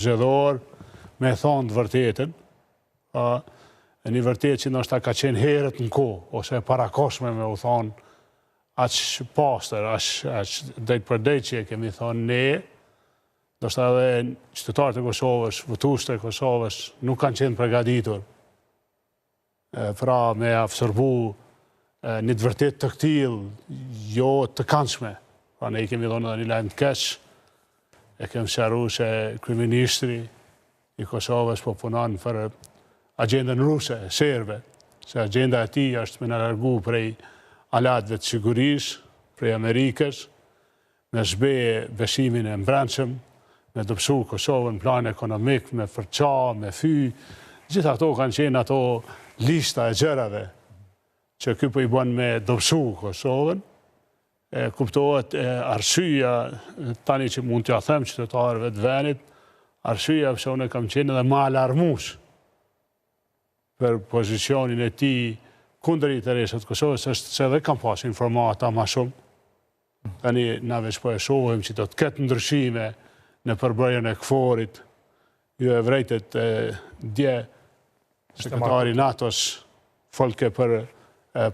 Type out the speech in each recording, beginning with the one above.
zgjedhor me thonë të vërtetën, një vërtet që nështë ka qenë herët në kohë, ose e parakoshme me u thonë aq pastër, aq drejt për drejt që e kemi thonë ne, nështë edhe qytetarët e Kosovës, votuesit e Kosovës nuk kanë qenë përgatitur pra me absorbu një të vërtet të këtil, jo të këndshme. Pra ne i kemi thonë edhe një lajm të keq, e kemi sqaruar se kryeministri i Kosovës po punon për agjendën ruse, serbe, se agjenda e tij është me na largu prej alatëve të sigurisë, prej Amerikës, me zbeje besimin e mbrëmshëm, me dobësu Kosovën në plan ekonomik, me fërqa, me fy, gjitha ato kanë qenë ato lista e gjërave që ky po i bën me dobësu Kosovën. Kuptohet arsyeja tani që mund t'ja them qytetarëve të vendit, arsyeja pse unë kam qenë edhe më alarmues për pozicionin e tij kundër interesave të Kosovës është se edhe kam pas informata më shumë. Tani na veç po e shohim që do të ketë ndryshime në përbërjen e KFOR-it. Ju e vrejtet dje sekretari NATO-s folke për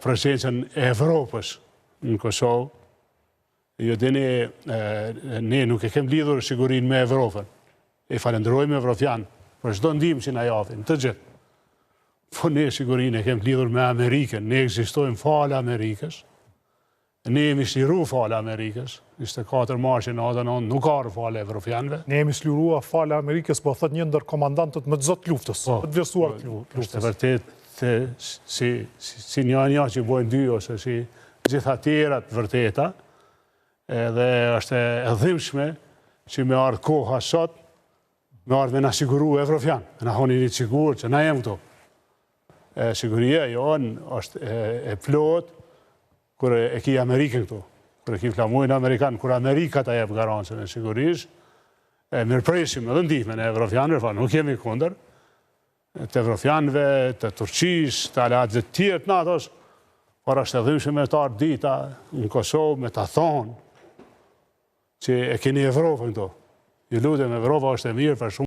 prezencën e Evropës në Kosovë. Ju dini, ne nuk e kem lidhur sigurinë me Evropën. E falenderojmë Evropian për çdo ndihmë që na japin, të gjithë. Po ne sigurinë e kem lidhur me Amerikën, ne ekzistojmë falë Amerikës. Ne jemi shliru falë Amerikës, 24 marshin natën nuk ka falë Evropianëve. Ne jemi shliruar falë Amerikës, po thot një ndër komandantët më të zotë luftës, të vlerësuar luftës. Është vërtet si një që bojnë dy ose si gjitha tjerat vërteta, edhe është e dhimbshme që me ardhë koha sot, me ardhë me na siguru Evropian, me na honi një sigur që na jem këto. Siguria jonë është e plot, kër e ki Amerikën këtu, kër e ki flamujnë Amerikanë, kër Amerika ta jep garancën e sigurisë, mirëpresim edhe ndihmën e Evropianëve, nuk jemi kundër, të Evropianëve, të Turqisë, të alatëve të tjerë të NATO-s, por është e dhimbshme me të ardhë dita në Kosovë me ta thonë që e keni Evropën këtu. Ju lutem, Evropa është e mirë për shumë